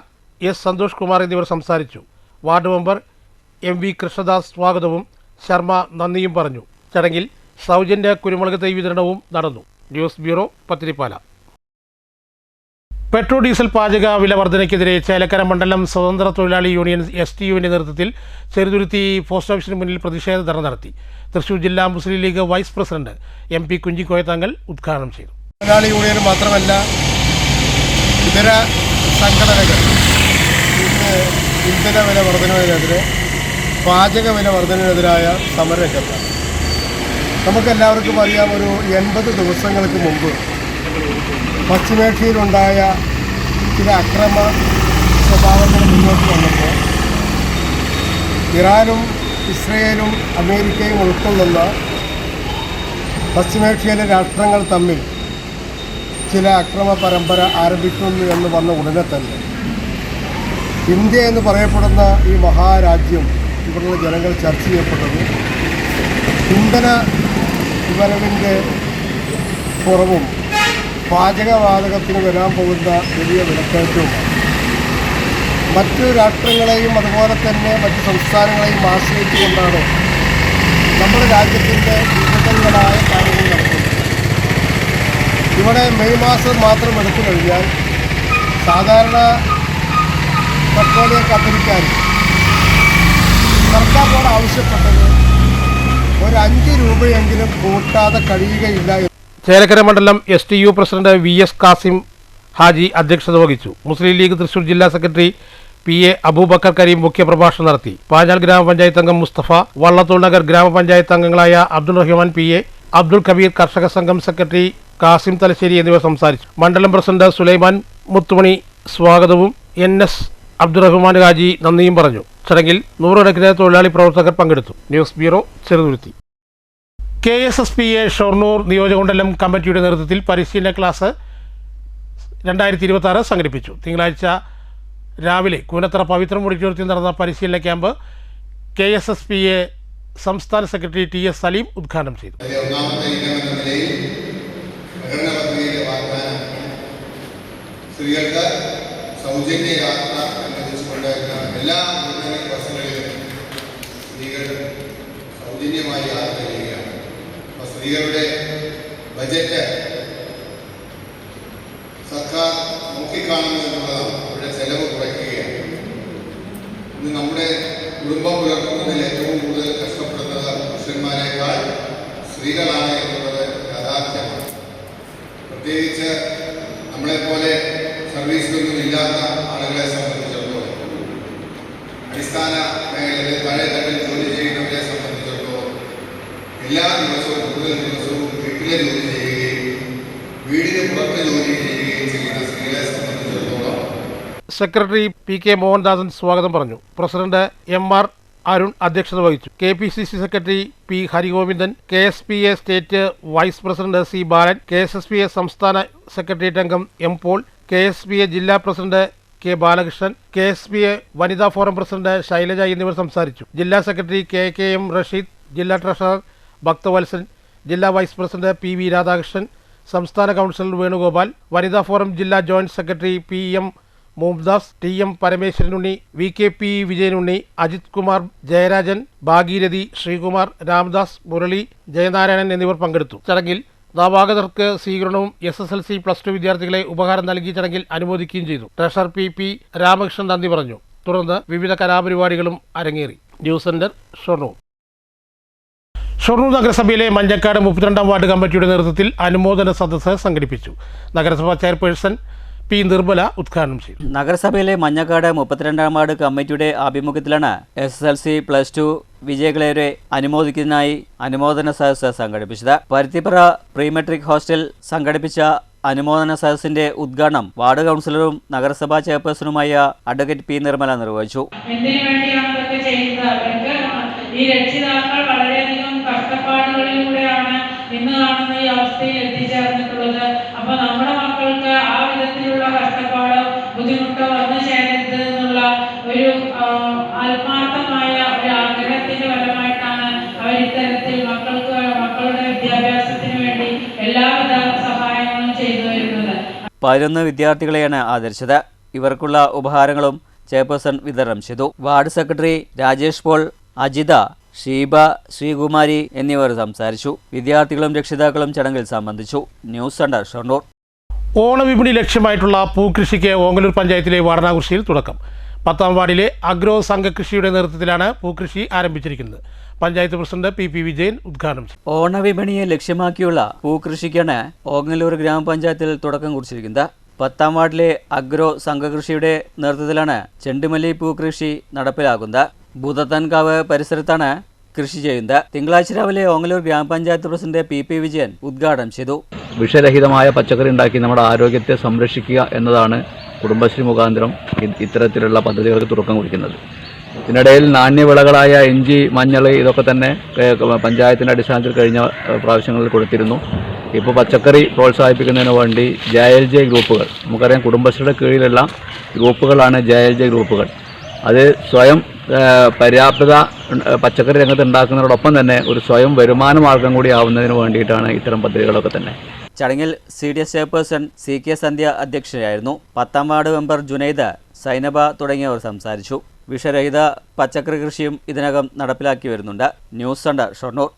എസ് സന്തോഷ് കുമാർ എന്നിവർ സംസാരിച്ചു. Ward member M V Krishnadas സ്വാഗതവും ശർമ്മ നന്ദിയും പറഞ്ഞു. ചടങ്ങിൽ സൗജന്യ കുരുമുളക് തൈ വിതരണവും നടന്നു. News bureau, Pathirippala. Petrol diesel പാചക വില വർധനയ്ക്കെതിരെ ചേലക്കര മണ്ഡലം സ്വതന്ത്ര തൊഴിലാളി യൂണിയൻ STUവിൻ്റെ നേതൃത്വത്തിൽ ചെറുതുരുത്തി പോസ്റ്റ് ഓഫീസിന് മുന്നിൽ പ്രതിഷേധ ധർണ്ണ നടത്തി. തൃശൂർ ജില്ലാ മുസ്ലിം ലീഗ് വൈസ് പ്രസിഡന്റ് MP കുഞ്ചിക്കോയ തങ്ങൾ ഉദ്ഘാടനം ചെയ്തു. തൊഴിലാളി യൂണിയൻ മാത്രമല്ല ഇതര സംഘടനകൾ ഇന്ധന വില വർധനവിനെതിരെ, പാചക വില വർധനവിനെതിരായ സമരരംഗത്താണ്. നമുക്കെല്ലാവർക്കും അറിയാം, ഒരു 80 ദിവസങ്ങൾക്ക് മുമ്പ് പശ്ചിമേഷ്യയിലുണ്ടായ ചില അക്രമ സ്വഭാവങ്ങൾ മുന്നോട്ട് വന്നപ്പോൾ ഇറാനും ഇസ്രയേലും അമേരിക്കയും ഉൾക്കൊള്ളുന്ന പശ്ചിമേഷ്യയിലെ രാഷ്ട്രങ്ങൾ തമ്മിൽ ചില അക്രമ പരമ്പര ആരംഭിക്കുന്നു എന്ന് വന്ന ഉടനെ തന്നെ ഇന്ത്യ എന്ന് പറയപ്പെടുന്ന ഈ മഹാരാജ്യം, ഇവിടുള്ള ജനങ്ങൾ ചർച്ച ചെയ്യപ്പെട്ടത് ഇന്ധന വിലവിൻ്റെ കുറവും പാചകവാതകത്തിന് വരാൻ പോകുന്ന വലിയ വിലക്കയറ്റവുമാണ്. മറ്റു രാഷ്ട്രങ്ങളെയും അതുപോലെ തന്നെ മറ്റു സംസ്ഥാനങ്ങളെയും ആശ്രയിച്ചുകൊണ്ടാണ് നമ്മുടെ രാജ്യത്തിൻ്റെ വിവിധങ്ങളായ കാര്യങ്ങൾ നടക്കുന്നത്. ഇവിടെ മെയ് മാസം മാത്രം എടുത്തു കഴിഞ്ഞാൽ സാധാരണ പെട്രോളിയം കമ്പനിക്കാർ സർക്കാരിനോട് ആവശ്യപ്പെട്ടത് ഒരു 5 രൂപയെങ്കിലും കൂട്ടാതെ കഴിയുകയില്ല. ചേലക്കര മണ്ഡലം STU president VS Kasim Haji അധ്യക്ഷത വഹിച്ചു. മുസ്ലിം ലീഗ് തൃശൂർ ജില്ലാ സെക്രട്ടറി PA അബൂബക്കർ കരീം മുഖ്യപ്രഭാഷണം നടത്തി. പാഞ്ഞാൽ ഗ്രാമപഞ്ചായത്ത് അംഗം മുസ്തഫ, വള്ളത്തോൾ നഗർ ഗ്രാമപഞ്ചായത്ത് അംഗങ്ങളായ അബ്ദുൾ റഹ്മാൻ PA, അബ്ദുൾ കബീർ, കർഷക സംഘം സെക്രട്ടറി കാസിം തലശ്ശേരി എന്നിവർ സംസാരിച്ചു. മണ്ഡലം പ്രസിഡന്റ് സുലൈമാൻ മുത്തുമണി സ്വാഗതവും NS അബ്ദുറഹ്മാൻ ഹാജി നന്ദിയും പറഞ്ഞു. ചടങ്ങിൽ 100 തൊഴിലാളി പ്രവർത്തകർ പങ്കെടുത്തു. News bureau, Cheruthuruthy. KSSPA Shoranur നിയോജകമണ്ഡലം കമ്മിറ്റിയുടെ നേതൃത്വത്തിൽ പരിശീലന ക്ലാസ് 2026 സംഘടിപ്പിച്ചു. തിങ്കളാഴ്ച രാവിലെ കൂനത്തറ പവിത്രം ഓഡിറ്റോറിയത്തിൽ നടന്ന പരിശീലന ക്യാമ്പ് KSSPA സംസ്ഥാന സെക്രട്ടറി TS സലീം ഉദ്ഘാടനം ചെയ്തു. സ്ത്രീകൾക്ക് സൗജന്യ യാത്ര അനുവദിച്ചുകൊണ്ട് എല്ലാ ബസ്സുകളിലും സ്ത്രീകൾ സൗജന്യമായി യാത്ര ചെയ്യുകയാണ്. അപ്പോൾ സ്ത്രീകളുടെ ബജറ്റ് സർക്കാർ നോക്കിക്കാണുന്നു എന്നുള്ളതാണ്. അവരുടെ ചെലവ് കുറയ്ക്കുകയാണ്. ഇന്ന് നമ്മുടെ കുടുംബം പുലർത്തുന്നതിൽ ഏറ്റവും കൂടുതൽ കഷ്ടപ്പെടുന്നത് പുരുഷന്മാരെക്കാൾ സ്ത്രീകളാണ് എന്നുള്ളത് യാഥാർത്ഥ്യമാണ്. പ്രത്യേകിച്ച് നമ്മളെപ്പോലെ സർവീസിലൊന്നും ഇല്ലാത്ത ആളുകളെ സംബന്ധിച്ചിടത്തോളം, അടിസ്ഥാന മേഖലയിൽ താഴെത്തട്ടിൽ ജോലി ചെയ്യുന്നവരെ സംബന്ധിച്ചിടത്തോളം എല്ലാ ദിവസവും കൂടുതൽ ദിവസവും വീട്ടിലെ ജോലി ചെയ്യുകയും വീടിന് പുറത്ത് ജോലി ചെയ്യുകയും ചെയ്യുന്ന സ്ത്രീകളെ സംബന്ധിച്ചിടത്തോളം. സെക്രട്ടറി PK മോഹൻദാസൻ സ്വാഗതം പറഞ്ഞു. പ്രസിഡന്റ് MR അരുൺ അധ്യക്ഷത വഹിച്ചു. KPCC secretary P Harigovindan, KSPA state vice president C Balan, KSSPA സംസ്ഥാന സെക്രട്ടേറിയറ്റ് അംഗം M പോൾ, KSPA ജില്ലാ പ്രസിഡന്റ് K ബാലകൃഷ്ണൻ, KSPA വനിതാ ഫോറം പ്രസിഡന്റ് ശൈലജ എന്നിവർ സംസാരിച്ചു. ജില്ലാ സെക്രട്ടറി KM റഷീദ്, ജില്ലാ ട്രഷറർ ഭക്തവത്സൻ, ജില്ലാ വൈസ് പ്രസിഡന്റ് PV രാധാകൃഷ്ണൻ, സംസ്ഥാന കൗൺസിലർ വേണുഗോപാൽ, വനിതാ ഫോറം ജില്ലാ joint secretary PM Mumdas, TM Parameswaranunni, VKP Vijayanunni, Ajith Kumar, Jayarajan, Bhageerathi, Sreekumar, Ramdas, Murali, Jayanarayanan എന്നിവർ പങ്കെടുത്തു. ചടങ്ങിൽ നവാഗതർക്ക് സ്വീകരണവും SSLC+2 വിദ്യാർത്ഥികളെ ഉപഹാരം നൽകി ചടങ്ങിൽ അനുമോദിക്കുകയും ചെയ്തു. ട്രഷറർ PP രാമകൃഷ്ണൻ നന്ദി പറഞ്ഞു. തുടർന്ന് വിവിധ കലാപരിപാടികളും അരങ്ങേറി. News centre, Shoranur. ഷൊർണൂർ നഗരസഭയിലെ മഞ്ചക്കാട് 32ാം വാർഡ് കമ്മിറ്റിയുടെ നേതൃത്വത്തിൽ അനുമോദന സദസ്സ് സംഘടിപ്പിച്ചു. നഗരസഭാ ചെയർപേഴ്സൺ P നിർമ്മല ഉദ്ഘാടനം ചെയ്തു. നഗരസഭയിലെ മഞ്ഞക്കാട് 32ാം വാർഡ് കമ്മിറ്റിയുടെ ആഭിമുഖ്യത്തിലാണ് SSLC+2 വിജയികളെ അനുമോദിക്കുന്നതിനായി അനുമോദന സദസ്സ് സംഘടിപ്പിച്ചത്. പരുത്തിപ്പുറ പ്രീമെട്രിക് ഹോസ്റ്റൽ സംഘടിപ്പിച്ച അനുമോദന സദസ്സിന്റെ ഉദ്ഘാടനം വാർഡ് കൗൺസിലറും നഗരസഭാ ചെയർപേഴ്സണുമായ അഡ്വക്കേറ്റ് P നിർമ്മല നിർവഹിച്ചു. ഈ രക്ഷിതാക്കൾ വളരെയധികം കഷ്ടപ്പാടുകളിലൂടെയാണ് ഇന്ന് കാണുന്ന ഈ അവസ്ഥയിൽ എത്തിച്ചേർന്നിട്ടുള്ളത്. അപ്പൊ നമ്മുടെ മക്കൾക്ക് ആ വിധത്തിലുള്ള കഷ്ടപ്പാടോ ബുദ്ധിമുട്ടോ വന്നു ചേരരുത് എന്നുള്ള ഒരു ആത്മാർത്ഥമായ ഒരു ആഗ്രഹത്തിന്റെ ഫലമായിട്ടാണ് അവർ ഇത്തരത്തിൽ മക്കളുടെ വിദ്യാഭ്യാസത്തിന് വേണ്ടി എല്ലാവിധ സഹായങ്ങളും ചെയ്തു വരുന്നത്. 11 വിദ്യാർത്ഥികളെയാണ് ആദരിച്ചത്. ഇവർക്കുള്ള ഉപഹാരങ്ങളും ചെയർപേഴ്സൺ വിതരണം ചെയ്തു. Ward secretary Rajesh Paul, Ajitha, Sheeba, Sreekumari എന്നിവർ സംസാരിച്ചു. വിദ്യാർത്ഥികളും രക്ഷിതാക്കളും ചടങ്ങിൽ സംബന്ധിച്ചു. News centre, Shoranur. ഓണവിപണി ലക്ഷ്യമായിട്ടുള്ള പൂക്കൃഷിക്ക് ഓങ്ങല്ലൂർ പഞ്ചായത്തിലെ വാടനാകൃഷിയിൽ തുടക്കം. 10ാം വാർഡിലെ അഗ്രോ സംഘകൃഷിയുടെ നേതൃത്വത്തിലാണ് പൂക്കൃഷി ആരംഭിച്ചിരിക്കുന്നത്. പഞ്ചായത്ത് പ്രസിഡന്റ് പി വിജയൻ ഉദ്ഘാടനം ചെയ്തു. ഓണവിപണിയെ ലക്ഷ്യമാക്കിയുള്ള പൂക്കൃഷിക്കാണ് ഓങ്ങല്ലൂർ ഗ്രാമപഞ്ചായത്തിൽ തുടക്കം കുറിച്ചിരിക്കുന്നത്. 10ാം വാർഡിലെ അഗ്രോ സംഘകൃഷിയുടെ നേതൃത്വത്തിലാണ് ചെണ്ടുമല്ലി പൂക്കൃഷി നടപ്പിലാക്കുന്നത്. ഭൂതത്താൻകാവ് പരിസരത്താണ് കൃഷി ചെയ്യുന്നത്. തിങ്കളാഴ്ച രാവിലെ ഓങ്ങല്ലൂർ ഗ്രാമപഞ്ചായത്ത് പ്രസിഡന്റ് പി വിജയൻ ഉദ്ഘാടനം ചെയ്തു. വിഷരഹിതമായ പച്ചക്കറി ഉണ്ടാക്കി നമ്മുടെ ആരോഗ്യത്തെ സംരക്ഷിക്കുക എന്നതാണ് കുടുംബശ്രീ മുഖാന്തരം ഇത്തരത്തിലുള്ള പദ്ധതികൾക്ക് തുടക്കം കുറിക്കുന്നത്. ഇതിനിടയിൽ നാണ്യവിളകളായ ഇഞ്ചി, മഞ്ഞൾ ഇതൊക്കെ തന്നെ പഞ്ചായത്തിൻ്റെ അടിസ്ഥാനത്തിൽ കഴിഞ്ഞ പ്രാവശ്യങ്ങളിൽ കൊടുത്തിരുന്നു. ഇപ്പോൾ പച്ചക്കറി പ്രോത്സാഹിപ്പിക്കുന്നതിന് വേണ്ടി JLJ ഗ്രൂപ്പുകൾ, നമുക്കറിയാം കുടുംബശ്രീയുടെ കീഴിലുള്ള ഗ്രൂപ്പുകളാണ് JLJ ഗ്രൂപ്പുകൾ. അത് സ്വയം പര്യാപ്തത പച്ചക്കറി രംഗത്ത് ഉണ്ടാക്കുന്നതോടൊപ്പം തന്നെ ഒരു സ്വയം വരുമാന മാർഗം കൂടി ആവുന്നതിന് വേണ്ടിയിട്ടാണ് ഇത്തരം പദ്ധതികളൊക്കെ തന്നെ. ചടങ്ങിൽ CDS ചെയർപേഴ്സൺ CK സന്ധ്യ അധ്യക്ഷയായിരുന്നു. 10ാം വാർഡ് മെമ്പർ ജുനൈദ്, സൈനബ തുടങ്ങിയവർ സംസാരിച്ചു. വിഷരഹിത പച്ചക്കറി കൃഷിയും ഇതിനകം നടപ്പിലാക്കി വരുന്നുണ്ട്. News centre, Shoranur.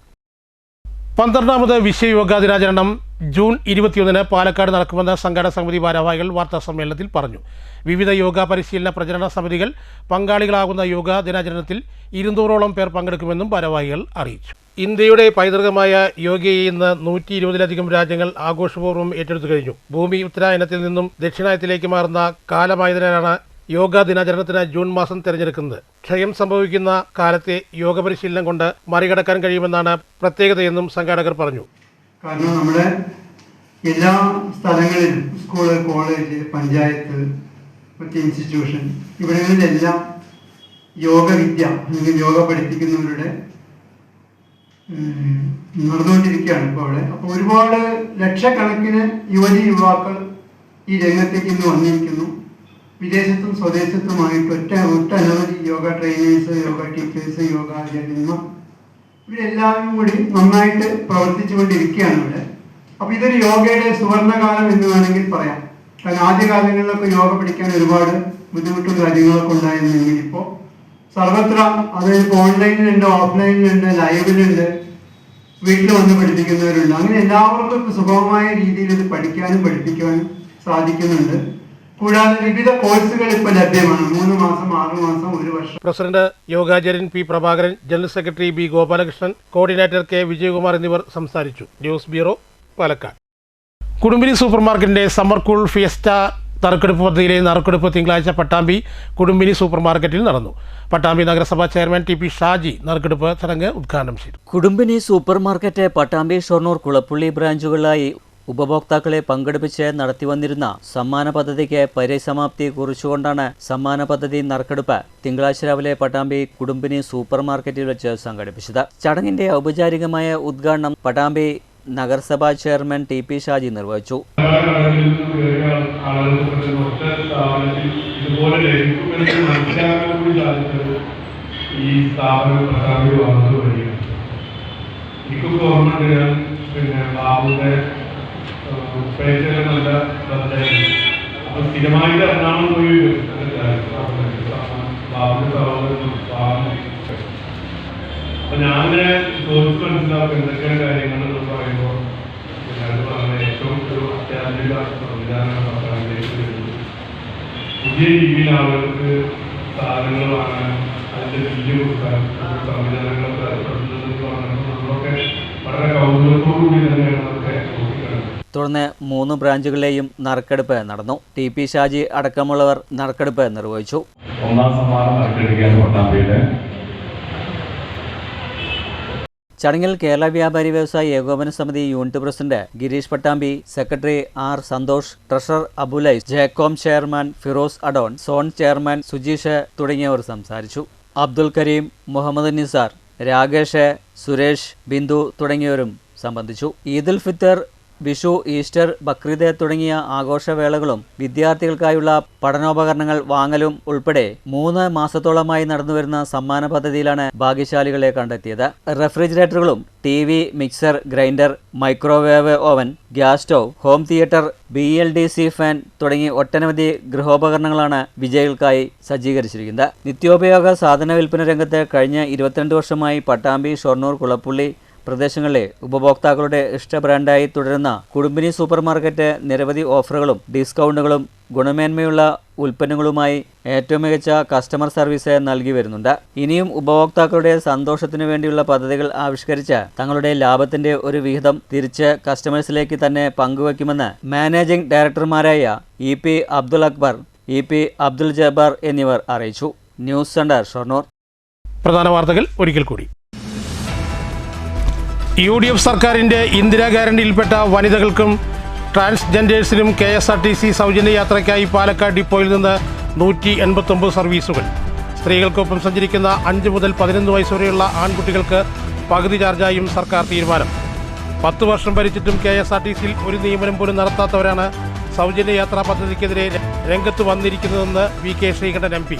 12ാമത് വിശ്വ യോഗാ ദിനാചരണം ജൂൺ 21 പാലക്കാട് നടക്കുമെന്ന് സംഘാടക സമിതി ഭാരവാഹികൾ വാർത്താ സമ്മേളനത്തിൽ പറഞ്ഞു. വിവിധ യോഗ പരിശീലന പ്രചരണ സമിതികൾ പങ്കാളികളാകുന്ന യോഗാ ദിനാചരണത്തിൽ 200ഓളം പേർ പങ്കെടുക്കുമെന്നും ഭാരവാഹികൾ അറിയിച്ചു. ഇന്ത്യയുടെ പൈതൃകമായ യോഗയെ ഇന്ന് 120ലധികം രാജ്യങ്ങൾ ആഘോഷപൂർവ്വം ഏറ്റെടുത്തു കഴിഞ്ഞു. ഭൂമി ഉത്തരായനത്തിൽ നിന്നും ദക്ഷിണായനത്തിലേക്ക് മാറുന്ന കാലമായതിനാലാണ് യോഗാ ദിനാചരണത്തിന് ജൂൺ മാസം തിരഞ്ഞെടുക്കുന്നത്. ക്ഷയം സംഭവിക്കുന്ന കാലത്തെ യോഗ പരിശീലനം കൊണ്ട് മറികടക്കാൻ കഴിയുമെന്നാണ് പ്രത്യേകതയെന്നും സംഘാടകർ പറഞ്ഞു. കാരണം നമ്മുടെ എല്ലാ സ്ഥലങ്ങളിലും സ്കൂള്, കോളേജ്, പഞ്ചായത്ത്, മറ്റ് ഇൻസ്റ്റിറ്റ്യൂഷൻ ഇവിടങ്ങളിലെല്ലാം യോഗവിദ്യ അല്ലെങ്കിൽ യോഗ പഠിപ്പിക്കുന്നവരുടെ നടന്നുകൊണ്ടിരിക്കുകയാണ് ഇപ്പോൾ അവിടെ. അപ്പോൾ ഒരുപാട് ലക്ഷക്കണക്കിന് യുവാക്കൾ ഈ രംഗത്തേക്ക് ഇന്ന് വന്നിരിക്കുന്നു. വിദേശത്തും സ്വദേശത്തുമായിട്ട് ഒട്ടനവധി യോഗ ട്രെയിനേഴ്സ്, യോഗ ടീച്ചേഴ്സ്, യോഗ ആചാര്യന്മാർ ഇവരെല്ലാവരും കൂടി നന്നായിട്ട് പ്രവർത്തിച്ചുകൊണ്ടിരിക്കുകയാണ് ഇവിടെ. അപ്പോൾ ഇതൊരു യോഗയുടെ സുവർണകാലം എന്ന് വേണമെങ്കിൽ പറയാം. കാരണം ആദ്യകാലങ്ങളിലൊക്കെ യോഗ പഠിക്കാൻ ഒരുപാട് ബുദ്ധിമുട്ടും കാര്യങ്ങളൊക്കെ ഉണ്ടായിരുന്നെങ്കിൽ ഇപ്പോൾ സർവത്ര അത് ഓൺലൈനിലുണ്ട്, ഓഫ്ലൈനിലുണ്ട്, ലൈവിലുണ്ട്, വീട്ടിൽ വന്ന് പഠിപ്പിക്കുന്നവരുണ്ട്. അങ്ങനെ എല്ലാവർക്കും സുഗമമായ രീതിയിൽ ഇത് പഠിക്കാനും പഠിപ്പിക്കാനും സാധിക്കുന്നുണ്ട്. കൂടാതെ വിവിധ കോഴ്സുകൾ ഇപ്പോൾ ലഭ്യമാണ്. 3 മാസം, 6 മാസം, 1 വർഷം. പ്രസിഡന്റ് യോഗാചാര്യൻ P Prabhakaran, general secretary B Gopalakrishnan, coordinator K Vijayakumar എന്നിവർ സംസാരിച്ചു. News bureau, Palakkad. Kudumbini super മാർക്കറ്റിന്റെ സമ്മർ കൂൾ ഫിയസ്റ്റ നറുക്കെടുപ്പ് പദ്ധതിയിലെ നറുക്കെടുപ്പ് തിങ്കളാഴ്ച പട്ടാമ്പി കുടുംബിനി സൂപ്പർ മാർക്കറ്റിൽ നടന്നു. പട്ടാമ്പി നഗരസഭാ ചെയർമാൻ TP ഷാജി നറുക്കെടുപ്പ് ചടങ്ങ് ഉദ്ഘാടനം ചെയ്തു. കുടുംബിനി സൂപ്പർ മാർക്കറ്റ് പട്ടാമ്പി, ഷൊർണൂർ, കുളപ്പുള്ളി ബ്രാഞ്ചുകളിലായി ഉപഭോക്താക്കളെ പങ്കെടുപ്പിച്ച് നടത്തിവന്നിരുന്ന സമ്മാന പദ്ധതിക്ക് പരിസമാപ്തി കുറിച്ചുകൊണ്ടാണ് സമ്മാന പദ്ധതി നറുക്കെടുപ്പ് തിങ്കളാഴ്ച രാവിലെ പട്ടാമ്പി കുടുംബിനി സൂപ്പർ മാർക്കറ്റിൽ വെച്ച് സംഘടിപ്പിച്ചത്. ചടങ്ങിന്റെ ഔപചാരികമായ ഉദ്ഘാടനം പട്ടാമ്പി നഗരസഭാ ചെയർമാൻ TP ഷാജി നിർവഹിച്ചു. സ്ഥിരമായിട്ട് എറണാകുളം പോയി അപ്പൊ ഞാനിങ്ങനെ ചോദിച്ചു മനസ്സിലാക്കും എന്തൊക്കെയാണ് കാര്യങ്ങൾ എന്ന് പറയുമ്പോൾ ഏറ്റവും ഒരു അത്യാധുനിക സംവിധാനമാണ് പുതിയ രീതിയിൽ ആളുകൾക്ക് സാധനങ്ങൾ വാങ്ങാനും അതിന്റെ ബില്ല് കൊടുക്കാനും സംവിധാനങ്ങളൊക്കെ നമ്മളൊക്കെ വളരെ കൗതുകത്തോടുകൂടി തന്നെയാണ് അതൊക്കെ നോക്കിക്കാണുന്നത്. തുടർന്ന് 3 ബ്രാഞ്ചുകളിലെയും നറുക്കെടുപ്പ് നടന്നു. TP ഷാജി അടക്കമുള്ളവർ നറുക്കെടുപ്പ് നിർവഹിച്ചു. ഒന്നാം സമ്മാനം നറുക്കെടുക്കാൻ പട്ടാമ്പിയിലെ ചടങ്ങിൽ കേരള വ്യാപാരി വ്യവസായി ഏകോപന സമിതി unit president Gireesh Pattambi, secretary R Santhosh, treasurer Abulais, ജേക്കോം ചെയർമാൻ ഫിറോസ് അഡോൺ, സോൺ ചെയർമാൻ സുജീഷ് തുടങ്ങിയവർ സംസാരിച്ചു. അബ്ദുൽ കരീം, മുഹമ്മദ് നിസാർ, രാകേഷ്, സുരേഷ്, ബിന്ദു തുടങ്ങിയവരും സംബന്ധിച്ചു. ഈദുൽ ഫിത്തർ, വിഷു, ഈസ്റ്റർ, ബക്രീദ് തുടങ്ങിയ ആഘോഷവേളകളും വിദ്യാർത്ഥികൾക്കായുള്ള പഠനോപകരണങ്ങൾ വാങ്ങലും ഉൾപ്പെടെ 3 മാസത്തോളമായി നടന്നുവരുന്ന സമ്മാന പദ്ധതിയിലാണ് ഭാഗ്യശാലികളെ കണ്ടെത്തിയത്. റെഫ്രിജറേറ്ററുകളും TV, mixer, grinder, microwave oven, gas stove, home theatre, BLDC fan തുടങ്ങി ഒട്ടനവധി ഗൃഹോപകരണങ്ങളാണ് വിജയികൾക്കായി സജ്ജീകരിച്ചിരിക്കുന്നത്. നിത്യോപയോഗ സാധന വിൽപ്പന രംഗത്ത് കഴിഞ്ഞ 22 വർഷമായി പട്ടാമ്പി, ഷൊർണൂർ, കുളപ്പുള്ളി പ്രദേശങ്ങളിലെ ഉപഭോക്താക്കളുടെ ഇഷ്ട ബ്രാൻഡായി തുടരുന്ന കുടുംബിനി സൂപ്പർ മാർക്കറ്റ് നിരവധി ഓഫറുകളും ഡിസ്കൗണ്ടുകളും ഗുണമേന്മയുള്ള ഉൽപ്പന്നങ്ങളുമായി ഏറ്റവും മികച്ച കസ്റ്റമർ സർവീസ് നൽകി വരുന്നുണ്ട്. ഇനിയും ഉപഭോക്താക്കളുടെ സന്തോഷത്തിനു വേണ്ടിയുള്ള പദ്ധതികൾ ആവിഷ്കരിച്ച് തങ്ങളുടെ ലാഭത്തിന്റെ ഒരു വിഹിതം തിരിച്ച് കസ്റ്റമേഴ്സിലേക്ക് തന്നെ പങ്കുവയ്ക്കുമെന്ന് മാനേജിംഗ് ഡയറക്ടർമാരായ EP അബ്ദുൽ അക്ബർ, EP അബ്ദുൽ ജബ്ബാർ എന്നിവർ അറിയിച്ചു. News centre, Shoranur. പ്രധാന വാർത്തകൾ ഒരിക്കൽ കൂടി. UDF സർക്കാരിൻ്റെ ഇന്ദിരാ ഗ്യാരണ്ടിയിൽപ്പെട്ട വനിതകൾക്കും ട്രാൻസ്ജെൻഡേഴ്സിനും KSRTC സൗജന്യ യാത്രയ്ക്കായി പാലക്കാട് ഡിപ്പോയിൽ നിന്ന് 189 സർവീസുകൾ. സ്ത്രീകൾക്കൊപ്പം സഞ്ചരിക്കുന്ന 5 മുതൽ 11 വയസ്സുവരെയുള്ള ആൺകുട്ടികൾക്ക് പകുതി ചാർജായും സർക്കാർ തീരുമാനം. 10 വർഷം ഭരിച്ചിട്ടും KSRTCയിൽ ഒരു നിയമനം പോലും നടത്താത്തവരാണ് സൗജന്യ യാത്രാ പദ്ധതിക്കെതിരെ രംഗത്ത് വന്നിരിക്കുന്നതെന്ന് VK ശ്രീകണ്ഠൻ MP.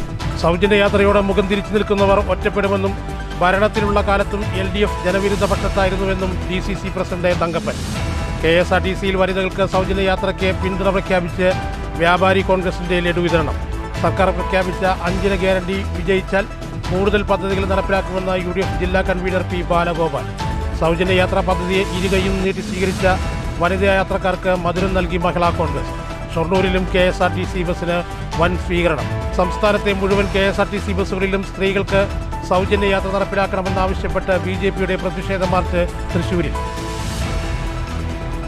സൗജന്യ യാത്രയോടെ മുഖം തിരിച്ചു നിൽക്കുന്നവർ ഒറ്റപ്പെടുമെന്നും ഭരണത്തിലുള്ള കാലത്തും LDF ജനവിരുദ്ധ പക്ഷത്തായിരുന്നുവെന്നും DCC പ്രസിഡന്റ് തങ്കപ്പൻ. KSRTCയിൽ വനിതകൾക്ക് സൗജന്യ യാത്രയ്ക്ക് പിന്തുണ പ്രഖ്യാപിച്ച് വ്യാപാരി കോൺഗ്രസിന്റെ ലഡു വിതരണം. സർക്കാർ പ്രഖ്യാപിച്ച 5 ഗ്യാരണ്ടി വിജയിച്ചാൽ കൂടുതൽ പദ്ധതികൾ നടപ്പിലാക്കുമെന്ന UDF ജില്ലാ കൺവീനർ P ബാലഗോപാൽ. സൗജന്യ യാത്രാ പദ്ധതിയെ ഇരുകൈയും നീട്ടി സ്വീകരിച്ച വനിതാ യാത്രക്കാർക്ക് മധുരം നൽകി മഹിളാ കോൺഗ്രസ്. ഷൊർണൂരിലും KSRTC ബസ്സിന് വൻ സ്വീകരണം. സംസ്ഥാനത്തെ മുഴുവൻ KSRTC ബസ്സുകളിലും സ്ത്രീകൾക്ക് സൗജന്യ യാത്ര നടപ്പിലാക്കണമെന്നാവശ്യപ്പെട്ട് BJPയുടെ പ്രതിഷേധ മാർച്ച് തൃശ്ശൂരിൽ.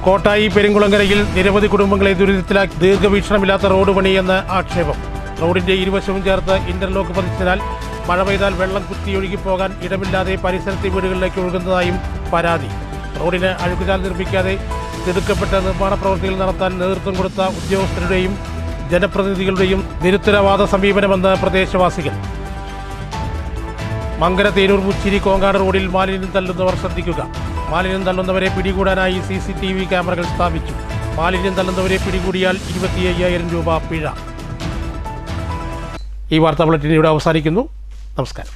കോട്ടായി പെരുങ്കുളങ്ങരയിൽ നിരവധി കുടുംബങ്ങളെ ദുരിതത്തിലാക്കി ദീർഘവീക്ഷണമില്ലാത്ത റോഡ് പണിയെന്ന് ആക്ഷേപം. റോഡിന്റെ ഇരുവശവും ചേർത്ത് ഇന്റർലോക്ക് പതിച്ചതിനാൽ മഴ പെയ്താൽ വെള്ളം കുത്തിയൊഴുകിപ്പോകാൻ ഇടമില്ലാതെ പരിസരത്തെ വീടുകളിലേക്ക് ഒഴുകുന്നതായും പരാതി. റോഡിന് അഴുക്കുചാൽ നിർമ്മിക്കാതെ തിടുക്കപ്പെട്ട നിർമ്മാണ പ്രവൃത്തികൾ നടത്താൻ നേതൃത്വം കൊടുത്ത ഉദ്യോഗസ്ഥരുടെയും ജനപ്രതിനിധികളുടെയും നിരുത്തരവാദ സമീപനമെന്ന് പ്രദേശവാസികൾ. മങ്കര, തേരൂർ, മുച്ചിരി, കോങ്ങാട് റോഡിൽ മാലിന്യം തള്ളുന്നവർ ശ്രദ്ധിക്കുക. മാലിന്യം തള്ളുന്നവരെ പിടികൂടാനായി CCTV ക്യാമറകൾ സ്ഥാപിച്ചു. മാലിന്യം തള്ളുന്നവരെ പിടികൂടിയാൽ 25,000 രൂപ പിഴ. ഈ വാർത്താ ബുള്ളറ്റിൻ ഇവിടെ അവസാനിക്കുന്നു. നമസ്കാരം.